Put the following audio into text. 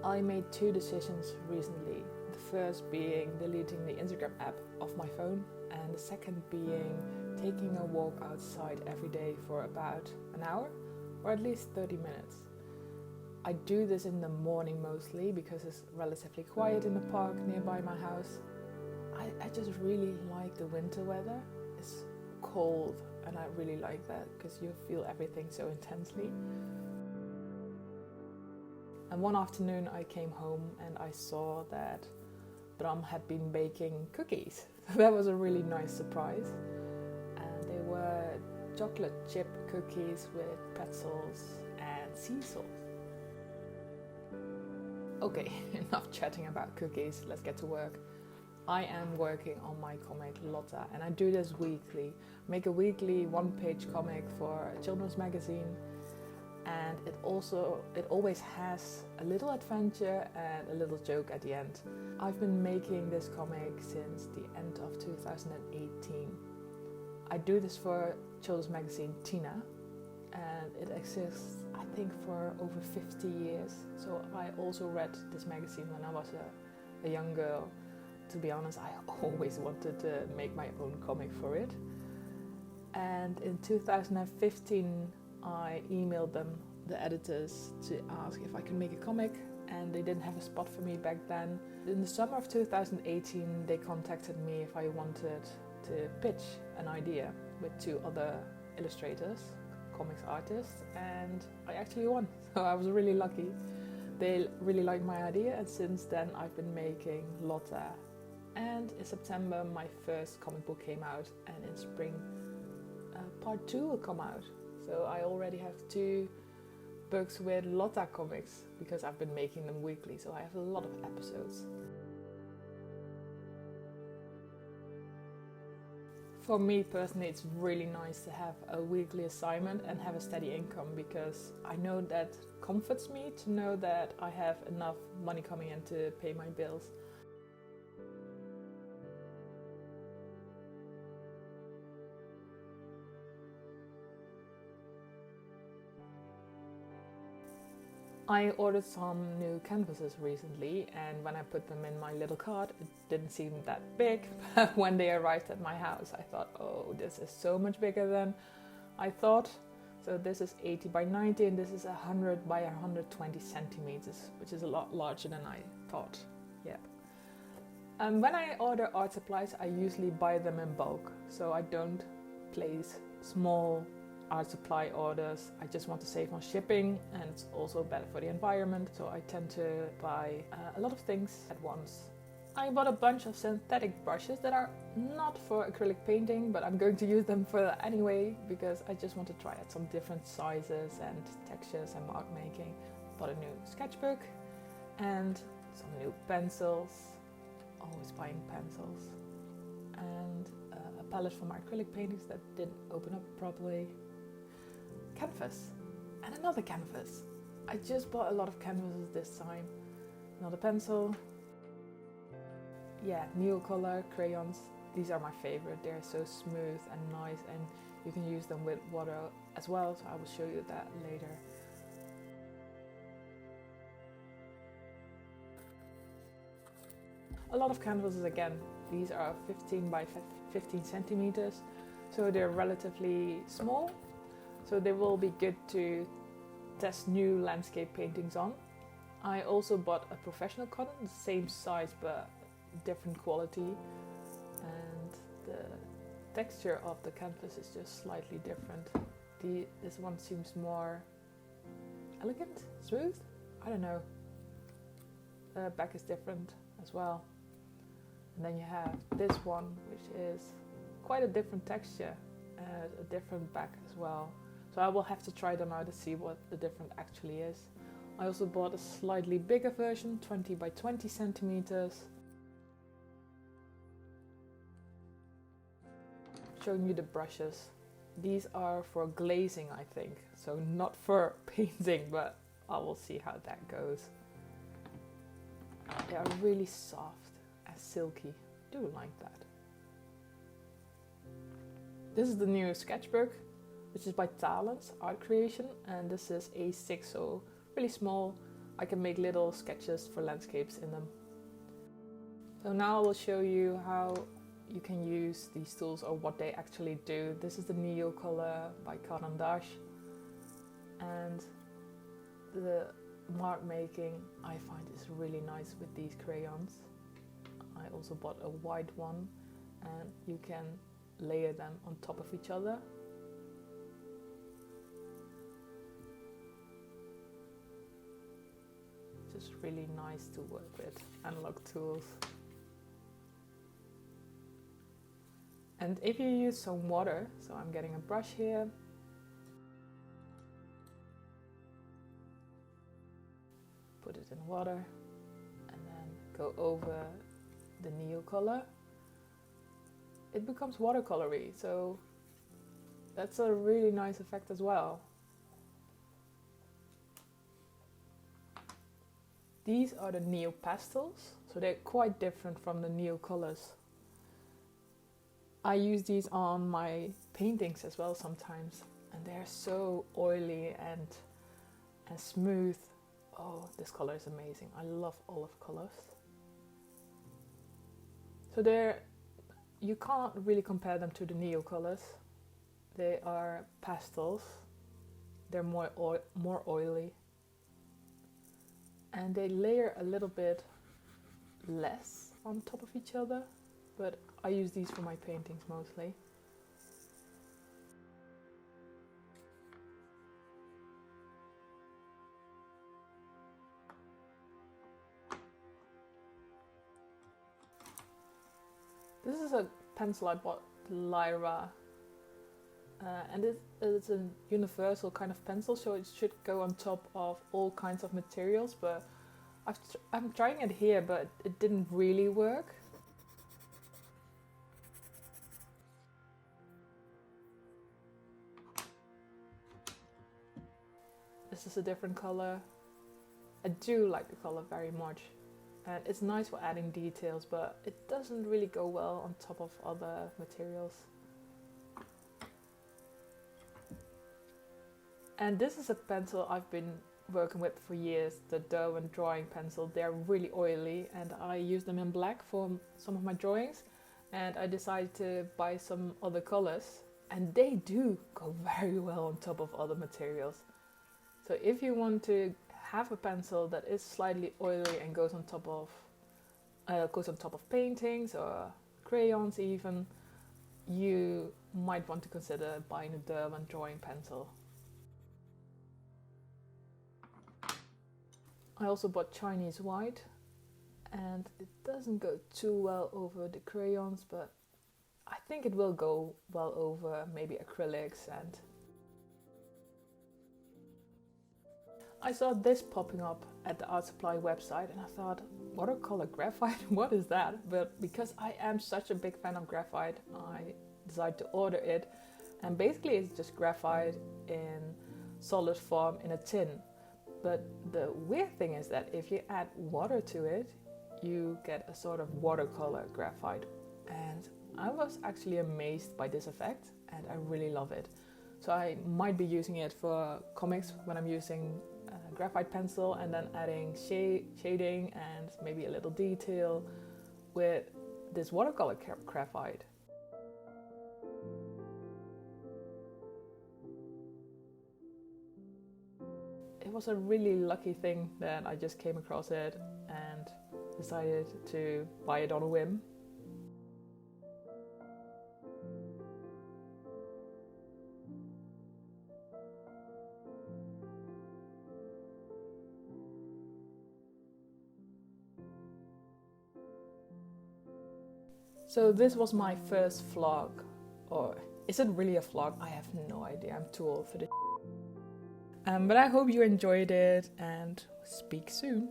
I made two decisions recently. The first being deleting the Instagram app off my phone, and the second being taking a walk outside every day for about an hour or at least 30 minutes. I do this in the morning mostly because it's relatively quiet in the park nearby my house. I just really like the winter weather. It's cold and I really like that because you feel everything so intensely. And one afternoon I came home and I saw that Bram had been baking cookies. That was a really nice surprise. And they were chocolate chip cookies with pretzels and sea salt. Okay, enough chatting about cookies, let's get to work. I am working on my comic Lotta, and I do this weekly. Make a weekly one-page comic for a children's magazine, and it always has a little adventure and a little joke at the end. I've been making this comic since the end of 2018. I do this for children's magazine Tina, and it exists I think for over 50 years. So I also read this magazine when I was a young girl. To be honest, I always wanted to make my own comic for it. And in 2015 I emailed them, the editors, to ask if I could make a comic, and they didn't have a spot for me back then. In the summer of 2018 they contacted me if I wanted to pitch an idea with two other illustrators, comics artists, and I actually won. So I was really lucky. They really liked my idea, and since then I've been making Lotta. And in September my first comic book came out, and in spring part 2 will come out. So I already have 2 books with Lotta comics because I've been making them weekly, so I have a lot of episodes. For me personally, it's really nice to have a weekly assignment and have a steady income, because I know that comforts me to know that I have enough money coming in to pay my bills. I ordered some new canvases recently, and when I put them in my little cart, it didn't seem that big. But when they arrived at my house, I thought, oh, this is so much bigger than I thought. So this is 80 by 90 and this is 100 by 120 centimeters, which is a lot larger than I thought. Yep. When I order art supplies, I usually buy them in bulk, so I don't place small art supply orders. I just want to save on shipping, and it's also better for the environment, so I tend to buy a lot of things at once. I bought a bunch of synthetic brushes that are not for acrylic painting, but I'm going to use them for that anyway because I just want to try out some different sizes and textures and mark making. Bought a new sketchbook and some new pencils, always buying pencils, and a palette for my acrylic paintings that didn't open up properly. Canvas and another canvas. I just bought a lot of canvases this time. Another pencil. Yeah, Neocolor crayons. These are my favorite. They're so smooth and nice, and you can use them with water as well, so I will show you that later. A lot of canvases again. These are 15 by 15 centimeters, so they're relatively small. So they will be good to test new landscape paintings on. I also bought a professional cotton, the same size but different quality. And the texture of the canvas is just slightly different. This one seems more elegant, smooth? I don't know. The back is different as well. And then you have this one, which is quite a different texture and a different back as well. So I will have to try them out to see what the difference actually is. I also bought a slightly bigger version, 20 by 20 centimeters. Showing you the brushes. These are for glazing, I think. So not for painting, but I will see how that goes. They are really soft and silky. I do like that. This is the new sketchbook, which is by Talens Artcreation, and this is A6, so really small. I can make little sketches for landscapes in them. So now I will show you how you can use these tools or what they actually do. This is the Neocolor by Caran, and the mark making I find is really nice with these crayons. I also bought a white one, and you can layer them on top of each other. Just really nice to work with, analog tools. And if you use some water, so I'm getting a brush here, put it in water, and then go over the Neocolor, it becomes watercolory, so that's a really nice effect as well. These are the Neopastels, so they're quite different from the Neocolors. I use these on my paintings as well sometimes, and they're so oily and smooth. Oh, this color is amazing. I love olive colors. So you can't really compare them to the Neocolors. They are pastels. They're more oily. And they layer a little bit less on top of each other, but I use these for my paintings mostly. This is a pencil I bought, Lyra, and it's a universal kind of pencil, so it should go on top of all kinds of materials, but I'm trying it here, but it didn't really work. This is a different color. I do like the color very much, and it's nice for adding details, but it doesn't really go well on top of other materials. And this is a pencil I've been working with for years, the Derwent drawing pencil. They're really oily, and I use them in black for some of my drawings, and I decided to buy some other colors, and they do go very well on top of other materials. So if you want to have a pencil that is slightly oily and goes on top of paintings or crayons even, you might want to consider buying a Derwent drawing pencil. I also bought Chinese white, and it doesn't go too well over the crayons, but I think it will go well over maybe acrylics. And I saw this popping up at the Art Supply website, and I thought, watercolor graphite? What is that? But because I am such a big fan of graphite, I decided to order it. And basically it's just graphite in solid form in a tin. But the weird thing is that if you add water to it, you get a sort of watercolor graphite. And I was actually amazed by this effect, and I really love it. So I might be using it for comics when I'm using a graphite pencil, and then adding shading and maybe a little detail with this watercolor graphite. It was a really lucky thing that I just came across it and decided to buy it on a whim. So this was my first vlog, or is it really a vlog? I have no idea, I'm too old for this. But I hope you enjoyed it, and speak soon.